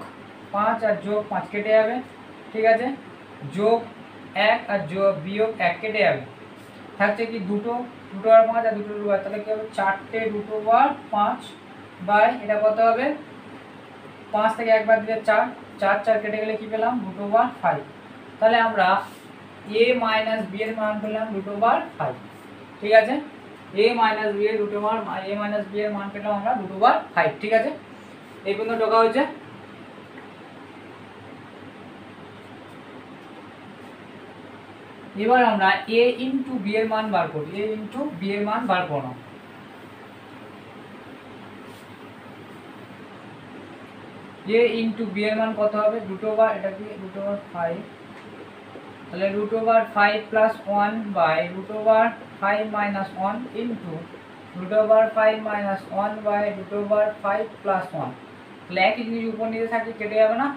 5 আর যোগ 5 কেটে যাবে, ঠিক আছে। যোগ 1 আর বিয়োগ 1 কেটে যাবে, থাকছে কি দুটো √5 আর দুটো √5, তাহলে কি হবে 4টে √5 বাই এটা কত হবে 5 থেকে 1 বাদ দিলে 4, 4 4 কেটে গেলে কি পেলাম √5। তাহলে আমরা a মাইনাস বি এর মান পেলাম √5, ঠিক আছে। a মাইনাস বি এর মান পেলাম আমরা √5, ঠিক আছে। এই পর্যন্ত ঢোকা হয়েছে। এবার আমরা a ইন্টু বি এর মান বার করি, a ইন্টু বি এর মান বার করো। a ইন্টু বি এর মান কত হবে এটা কি √5, তাহলে √5 plus 1 by √5 minus 1 into √5 minus 1 by √5 plus 1। তাহলে একই জিনিস উপর নিচে থাকলে কেটে যাবে না,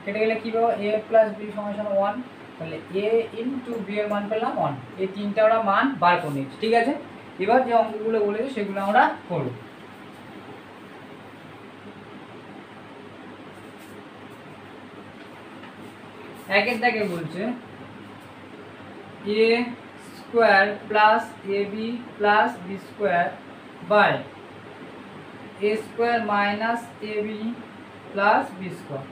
কেটে গেলে কী পাবো a প্লাস বি সমান 1, তাহলে a ইন্টু বি এর মান পেলাম 1। এই তিনটা আমরা মান বার করে নিচ্ছি, ঠিক আছে। এবার যে অঙ্কগুলো বলেছি সেগুলো আমরা করব। একের দাগে বলছে a square plus ab plus B square by a square minus ab plus B square,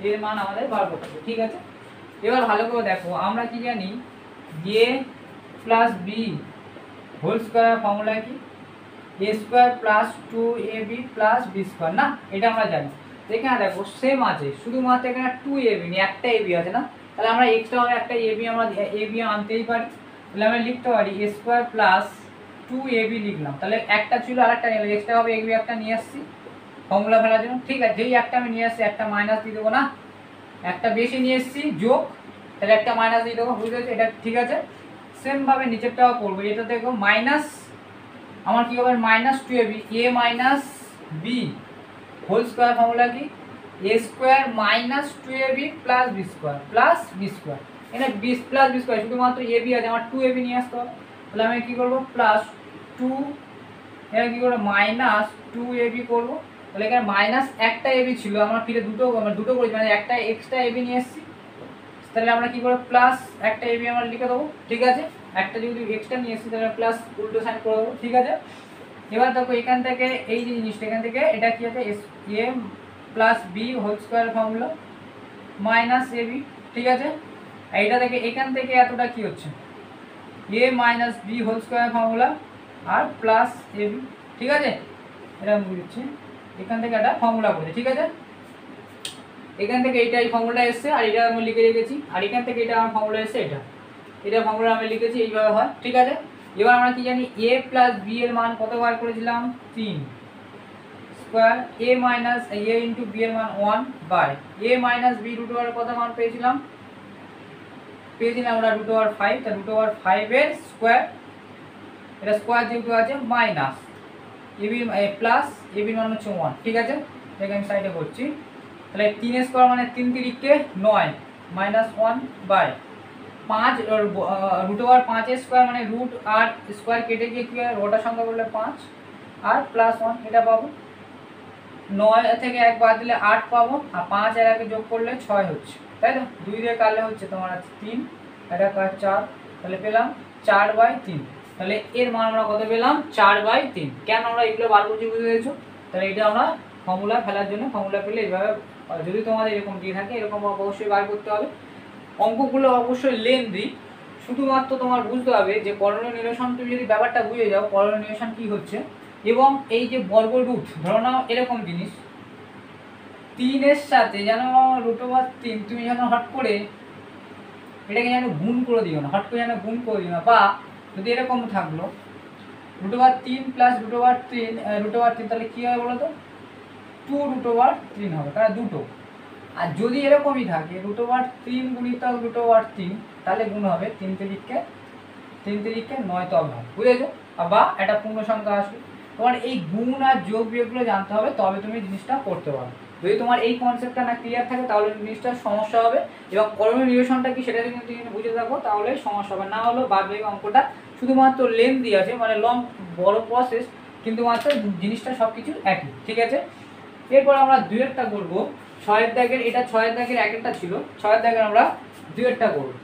এর মান আমাদের বার করতে হবে, ঠিক আছে। এবার ভালো করে দেখো, আমরা কি জানি a plus B whole square formula কি a square plus 2ab plus B square, না এটা আমরা জানি। এখানে দেখো সেম আছে, শুধুমাত্র এখানে 2ab নেই, একটা ab আছে না, তাহলে আমরা এক্সট্রা একটা ab আমরা ab আনতেই পারি। তাহলে আমরা লিখতে পারি a স্কোয়ার প্লাস 2ab লিখলাম, তাহলে একটা ছিল আর একটা নিলাম, এক্সট্রা হবে ab একটা নিয়ে আসছি ফর্মুলা ফেলার জন্য, ঠিক আছে। যেই একটা আমি নিয়ে আসছি একটা মাইনাস দিয়ে দেবো না, একটা বেশি নিয়ে এসেছি যোগ, তাহলে একটা মাইনাস দিয়ে দেবো, বুঝতে পেরেছি এটা, ঠিক আছে। সেমভাবে নিচেরটাও করবো, এটা দেখো মাইনাস আমার কী হবে -2ab a minus B whole square formula কি a square minus 2ab plus B square, এখানে বি প্লাস বি স্কোয়ার শুধুমাত্র ab আছে, আমার 2ab নিয়ে আসতে হবে। তাহলে আমি কী করবো প্লাস 2 এখানে কী করবো -2ab করবো। তাহলে এখানে মাইনাস একটা এবি ছিল, আমরা ফিরে দুটো করেছি, মানে একটা এক্সট্রা এবি নিয়ে এসেছি। তাহলে আমরা কী করবো প্লাস একটা এবি আমরা লিখে দেবো, ঠিক আছে। একটা যদি এক্সট্রা নিয়ে এসেছি তাহলে প্লাস উল্টো সাইন করে দেবো, ঠিক আছে। এবার দেখো এখান থেকে এই যে জিনিসটা, এখান থেকে এটা কী আছে, a plus B whole square formula minus ab, ঠিক আছে। এইটা থেকে এখান থেকে এতটা কি হচ্ছে, a minus B whole square formula আর প্লাস এবি, ঠিক আছে। এটা আমি বুঝছি, এখান থেকে একটা ফর্মুলা করছে, ঠিক আছে। এখান থেকে এইটা এই ফর্মুলা এসছে আর এটা আমি লিখে রেখেছি, আর এখান থেকে এটা আমার ফর্মুলা এসছে, এটা ফর্মুলা আমি লিখেছি, এইভাবে হয়, ঠিক আছে। এবার আমরা কি জানি, এ প্লাস বি এর মান কত বার করেছিলাম 3 square, A minus A into B এর মান 1 by A minus B root over কত মান পেয়েছিলাম আমরা রুট ওভার 5, তা রুট ওভার 5 এর স্কোয়ার, এটা স্কোয়ার যেহেতু আছে মাইনাস এবি প্লাস এবির মান হচ্ছে 1, ঠিক আছে। এটাকে আমি সাইডে করছি। তাহলে 3 স্কোয়ার মানে 3 তিরিকে 9 মাইনাস 1 বাই 5 রুট ওভার 5 এর স্কোয়ার মানে রুট আর স্কোয়ার কেটে গিয়ে কি হয়, রোটার সংখ্যা করলে 5 আর প্লাস 1, এটা পাবো। 9 থেকে 1 বাদ দিলে 8 পাবো, আর 5 এর আগে যোগ করলে 6 হচ্ছে, তাই তো। 2 দিয়ে কাটলে হচ্ছে তোমার আছে 3, এটা কাট 4, তাহলে পেলাম 4/3। তাহলে এর মান আমরা কত পেলাম, 4/3। কেন আমরা এগুলো বার করছি বুঝতে পেরেছো। তাহলে এটা আমরা ফর্মুলা ফেলার জন্য, ফর্মুলা পেলে এইভাবে, যদি তোমাদের এরকম দিয়ে থাকে এরকম অবশ্যই বার করতে হবে। অঙ্কগুলো অবশ্যই লেন্দি, শুধুমাত্র তোমার বুঝতে হবে যে করণীয় নিরসন, তুমি যদি ব্যাপারটা বুঝে যাও করণীয় নিরসন কী হচ্ছে, এবং এই যে বর্গ রুট ধরো নাও এরকম জিনিস 3 এর সাথে যেন রুট ওভার 3 তুমি যেন হট করে এটাকে যেন গুণ করে দিও না, হট করে যেন গুণ করে দিও না। বা যদি এরকম থাকলো root over 3 plus root over 3, তাহলে কী হবে বলো তো, 2 রুট ওভার 3 হবে, কারণ দুটো। আর যদি এরকমই থাকে রুট ওভার 3 গুণিতক রুট ওভার 3, তাহলে গুণ হবে 3 তিরিকে 9 তল হবে, বুঝেছো। বা একটা পূর্ণ সংখ্যা আসবে। তোমার এই গুণ আর যোগ বিয়োগগুলো জানতে হবে, তবে তুমি জিনিসটা করতে পারো। যদি তোমার এই কনসেপ্টটা না ক্লিয়ার থাকে তাহলে জিনিসটার সমস্যা হবে, এবং করণীয় নিরসনটা কি সেটা যদি তুমি বুঝে থাকো তাহলে সমস্যা হবে। না হলেও বাদবাকি অঙ্কটা শুধুমাত্র লেন্থি আছে, মানে লং বড় প্রসেস, কিন্তু মাত্র জিনিসটা সব কিছু একই, ঠিক আছে। এরপর আমরা দুয়েরটা করবো 6 দাগের, এটা 6 দাগের একটা ছিল, 6 দাগের আমরা দুয়েরটা করবো।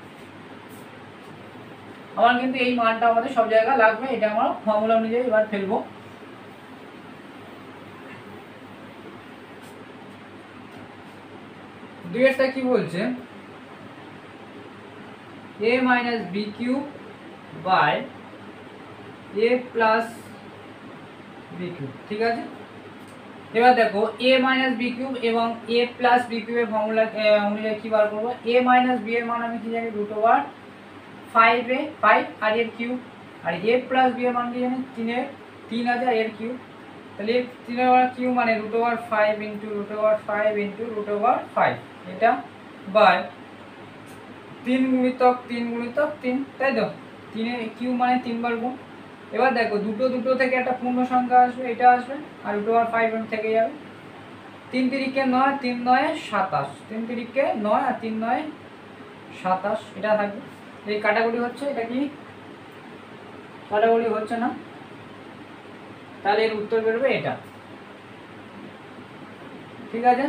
আমার কিন্তু এই মানটা আমাদের সব জায়গায় লাগবে, এটা আমরা ফর্মুলা অনুযায়ী এবার ফেলবো। দুইয়েরটা কি বলছে, a minus B cube by A plus B cube, ঠিক আছে। এবার দেখো a মাইনাস বি কিউব এবং a প্লাস বি কিউবের ফর্মুলা অনুযায়ী কি বার করবো। a মাইনাস বি এর মান আমি কি জানি রুট ওভার 5 আর এর কিউব, আর a প্লাস বি এর মান কি জানি 3 আছে আর এর কিউব। তাহলে 3 কিউব মানে root over 5 into root over 5 into root over 5, এটা বাই 3 গুণিতক 3, তাই তো। 3 এর কিউব মানে 3 বার গুণ। এবার দেখো দুটো থেকে একটা পূর্ণ সংখ্যা আসবে, এটা আসবে, আর রুট ওভার 5 থেকে যাবে। 3 তিরিকে 9, 3 9 27, 3 তিরিকে 9 আর 3 9 27, এটা থাকবে। এই কাটাকুটি হচ্ছে, এটা কি কাটাকুটি হচ্ছে না, তাহলে এর উত্তর বেরোবে এটা, ঠিক আছে।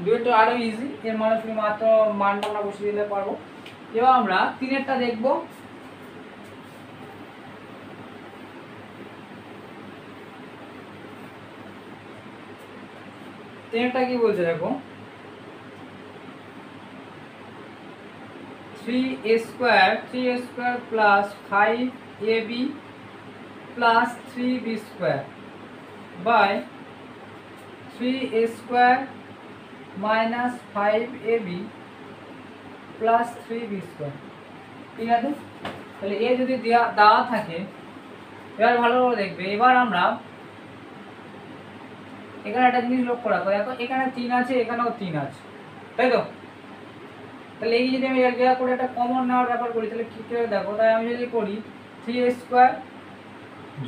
দুটো আরো ইজি, এর মানে শুধু মাত্র মানটা আমরা বসিয়ে দিতে পারবো। এবার আমরা 3-এরটা দেখবো। তিনটা কি বলছে দেখো, 3a square plus 5ab plus 3b square by 3a square minus 5ab plus 3b square, ঠিক আছে। তাহলে এ যদি দেওয়া থাকে, এবার ভালো করে দেখবে। এবার আমরা এখানে একটা জিনিস লক্ষ্য রাখো, দেখো এখানে 3 আছে, এখানেও 3 আছে, তাই তো। তাহলে এই যদি আমি এক জায়গা করে একটা কমন নেওয়ার ব্যাপার করি, তাহলে কী করে দেখো, তাই আমি যদি করি 3a স্কোয়ার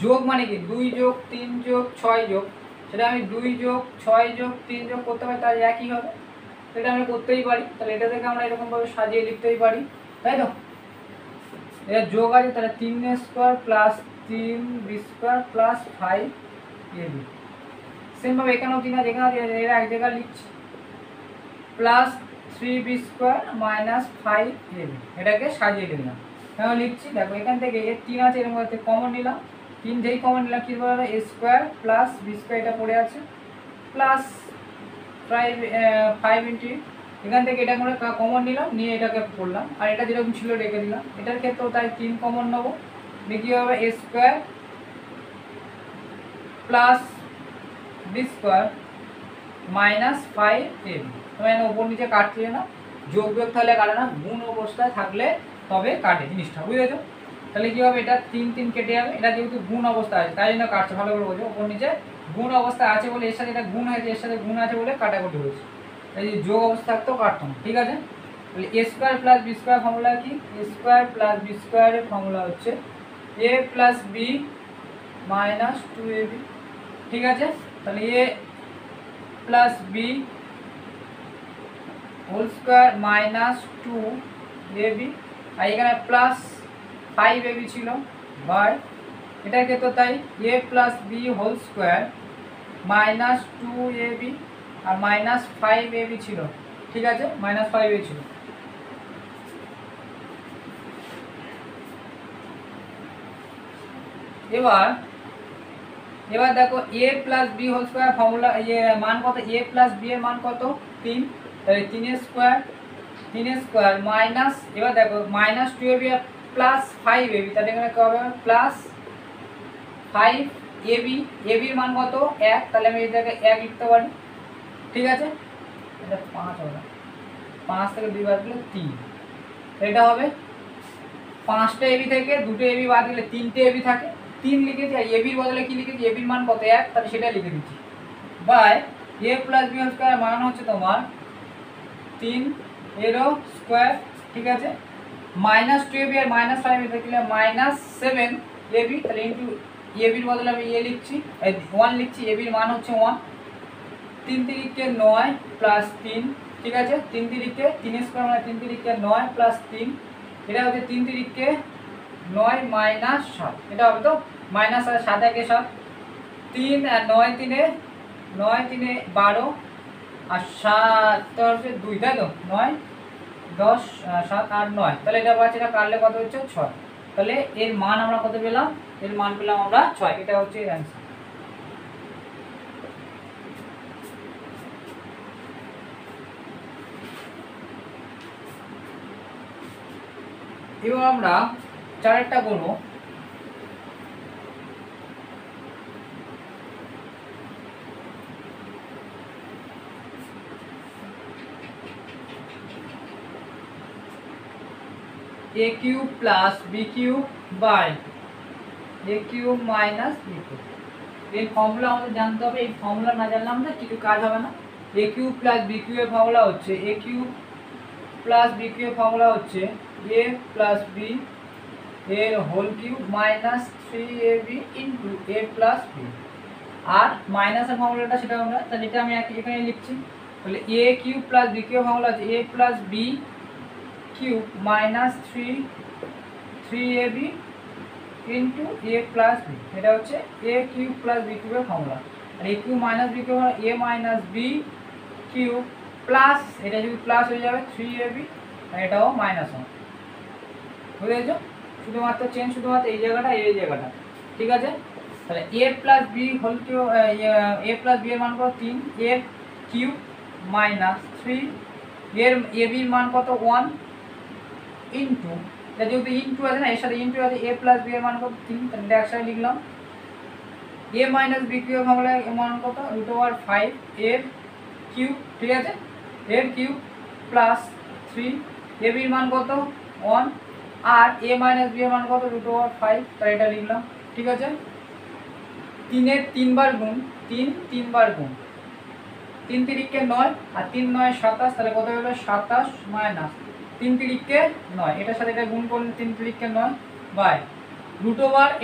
যোগ মানে কি 2 যোগ 3 যোগ 6 যোগ, সেটা আমি 2 যোগ 6 যোগ 3 যোগ করতে পারি, তার একই হবে, সেটা আমি করতেই পারি। তাহলে এটা থেকে আমরা এরকমভাবে সাজিয়ে লিখতেই পারি, তাই তো। এটা যোগ আছে, তাহলে 3a square plus 3b² plus 5ab। সেমভাবে এখানেও 3 আছে, এখানে এরা এক জায়গায় লিখছি প্লাস 3b² মাইনাস 5ab, এটাকে সাজিয়ে দিলাম। এখন লিখছি, দেখো এখান থেকে এর 3 আছে, এর মধ্যে কমন নিলাম, 3 যেই কমন নিলাম কি বলা হয় a² প্লাস b² এটা পড়ে আছে প্লাস 5 ইন্টু, এখান থেকে এটা করে কমন নিলাম, নিয়ে এটাকে পড়লাম, আর এটা যেরকম ছিল রেখে দিলাম। এটার ক্ষেত্রেও তাই 3 কমন নেবো, দিয়ে কী হবে a² plus b² minus 5ab। তোমার এখানে ওপর নিচে কাটছে না, যোগ বিয়োগ তাহলে কাটে না, গুণ অবস্থায় থাকলে তবে কাটে জিনিসটা, বুঝেছো? তাহলে কী হবে, এটা 3 3 কেটে যাবে, এটা যেহেতু গুণ অবস্থা আছে তাই জন্য কাটছে, ভালো করে বোঝো, ওপর নিচে গুণ অবস্থা আছে বলে এর সাথে এটা গুণ হয়েছে, এর সাথে গুণ আছে বলে কাটাকুটি হয়েছে, এই যে যোগ অবস্থা থাকতেও কাটতো না, ঠিক আছে? তাহলে a² প্লাস b² ফর্মুলা কি, a² প্লাস b² এর ফর্মুলা হচ্ছে a plus b minus 2ab, ঠিক আছে? তাহলে a plus b whole square minus 2ab, আর এখানে প্লাস 5ab ছিল, বাই এটার ক্ষেত্রে তাই a plus b whole square minus 2ab আর মাইনাস 5ab ছিল, ঠিক আছে? মাইনাস 5ab ছিল। এবার দেখো a plus B whole square formula মান কত, a প্লাস বি এর মান কত 3, তাহলে 3 স্কোয়ার মাইনাস, এবার দেখো মাইনাস 2ab প্লাস 5ab, তাহলে এখানে কী হবে প্লাস 5ab, ab এর মান কত 1, তাহলে আমি এটাকে 1 লিখতে পারি, ঠিক আছে? এটা 5 হবে, 5 থেকে 2 বাদ দিলে 3, এটা হবে 5টা ab থেকে 2টো ab বাদ দিলে 3টে ab থাকে, 3 লিখেছি, আর এবির বদলে কি লিখেছি, এবির মান কত 1, তাহলে সেটা লিখে দিচ্ছি, by a plus B whole square মান হচ্ছে তোমার 3 এরও স্কোয়ার, ঠিক আছে? মাইনাস 2ab আর মাইনাস 5 থাকলে মাইনাস 7ab, তাহলে ইন্টু এবির বদলে আমি এ লিখছি, 1 লিখছি, এবির মান হচ্ছে 1, 3 তিরিকে 9 প্লাস 3, ঠিক আছে? 3 তিরিকে 3 স্কোয়ার মানে 3 তিরিকে 9 প্লাস 3, এটা হচ্ছে 3 তিরিকে 9 মাইনাস 7, এটা হবে তো মাইনাস 7 একে 7, 3 আর 9 3 12 আর 7 হচ্ছে 2, তাই তো 9 10 7 8 9, তাহলে এটা পাচ্ছি, এটা কাটলে কত হচ্ছে 6, তাহলে এর মান আমরা কত পেলাম, এর মান পেলাম আমরা 6, এটা হচ্ছে এর অ্যান্সার। এবার আমরা চারেরটা করবো, a cube plus B cube by a cube minus B cube, এই ফর্মুলা আমাদের জানতে হবে, এই ফর্মুলা না জানলে আমাদের কিছু কাজ হবে না। a কিউব প্লাস বি কিউবের ফর্মুলা হচ্ছে a কিউব প্লাস বি কিউবের ফর্মুলা হচ্ছে a প্লাস বি এর whole cube minus 3ab into a plus b, আর মাইনাসের ফর্মুলাটা সেটা আমরা, তাহলে এটা আমি এখানে লিখছি, তাহলে a কিউব প্লাস বি কিউবের ফর্মুলা হচ্ছে a plus B cube minus 3ab into a plus B, এটা হচ্ছে a কিউব প্লাস বি কিউবের ফর্মুলা, আর a cube minus B cube a minus B cube plus, এটা যদি প্লাস হয়ে যাবে 3ab, আর এটাও মাইনাস হবে, বুঝেছ? শুধুমাত্র চেঞ্জ শুধুমাত্র এই জায়গাটা এই জায়গাটা, ঠিক আছে? তাহলে a plus B whole cube, a plus B এর মান কত 3, এর কিউব মাইনাস 3, এর এ বির মান কত 1 ইন্টু, এটা যেহেতু ইন্টু আছে না, এর সাথে ইন্টু আছে, a প্লাস বি এর মান কত 3, তাহলে এটা একসাথে লিখলাম, a minus B cube formula মান কত √5 এর কিউব, ঠিক আছে? এর কিউব প্লাস 3, a বির মান কত 1, আর a মাইনাস বি এর মান কত √5, তাই এটা লিখলাম, ঠিক আছে? 3 এর 3 বার গুণ, 3 বার গুণ, 3 তিরিকে 9 আর 3 9 27, তাহলে কত হলো 27 মাইনাস 3 তিরিকে 9, এটার সাথে এটা গুণ করলে 3 তিরিকে 9 বাই √,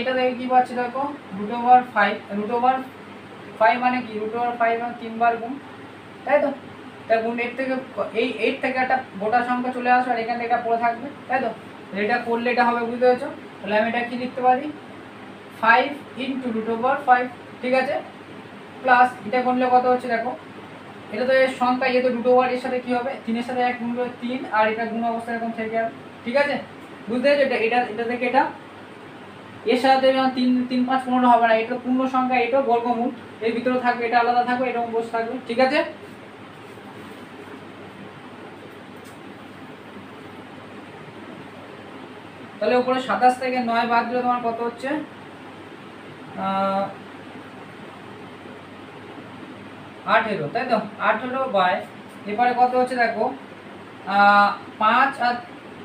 এটা দেখে কি পাচ্ছি দেখো √5 মানে কি √5 মানে 3 বার গুণ, তাই তো? তাই গুণ এর থেকে এই 8 থেকে একটা গোটা সংখ্যা চলে আসবে, আর এখানে এটা পড়ে থাকবে, তাই তো? এটা করলে এটা হবে, বুঝতে পেরেছো? তাহলে আমি এটা কি লিখতে পারি 5 ইন্টু √5, ঠিক আছে, প্লাস এটা গুনলে কত হচ্ছে দেখো, এটা তো এর সংখ্যা, যেহেতু √, এর সাথে কি হবে 3 এর সাথে 1 গুণ করলে 3, আর এটা গুণ অবস্থায় এরকম থেকে যাবে, ঠিক আছে, বুঝতে পেরেছো? এটা থেকে এটা এর সাথে 3 3 5 15 হবে না, এটা পূর্ণ সংখ্যা, এটা বর্গমূল, এর ভিতরে থাকবে, এটা আলাদা থাকবে, এরকম বসে থাকবে, ঠিক আছে। তাহলে উপরে 27 থেকে 9 বাদ দিলে তোমার কত হচ্ছে, 18, তাই তো, 18 বাই, এবারে কত হচ্ছে দেখো, 5 আর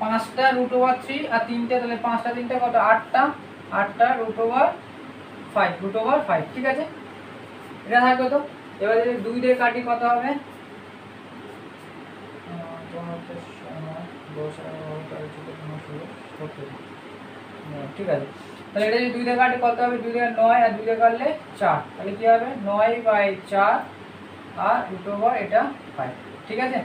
5টা √3 আর 3টে, তাহলে 5টা 3টে কত, 8টা √5, ঠিক আছে, এটা থাকবে তো। এবার যদি 2 দিয়ে কাটি কত হবে, ঠিক আছে, তাহলে এটা যদি 2 দিয়ে কাটি কত হবে, 2 দিয়ে 9 আর 2 দিয়ে কাটলে 4, তাহলে কি হবে 9/4 আর √, এটা 5, ঠিক আছে।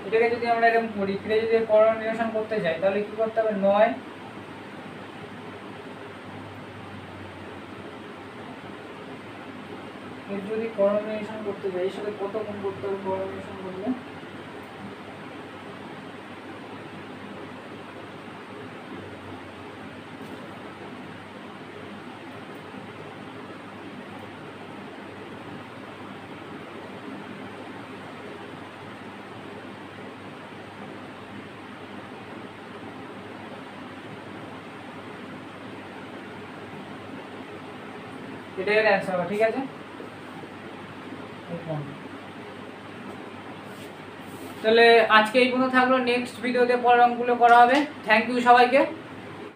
এটাকে যদি আমরা এরকম করি, এটা যদি কোঅর্ডিনেশন করতে যাই তাহলে কি করতে হবে, 9 এর যদি কোঅর্ডিনেশন করতে যাই, এর সাথে কত গুণ করতে হবে কোঅর্ডিনেশন করলে, এটাই এর অ্যান্সার হবে, ঠিক আছে। তাহলে আজকে এই পর্যন্ত থাকলো, নেক্সট ভিডিওতে পরের অঙ্কগুলো করা হবে। থ্যাংক ইউ সবাইকে।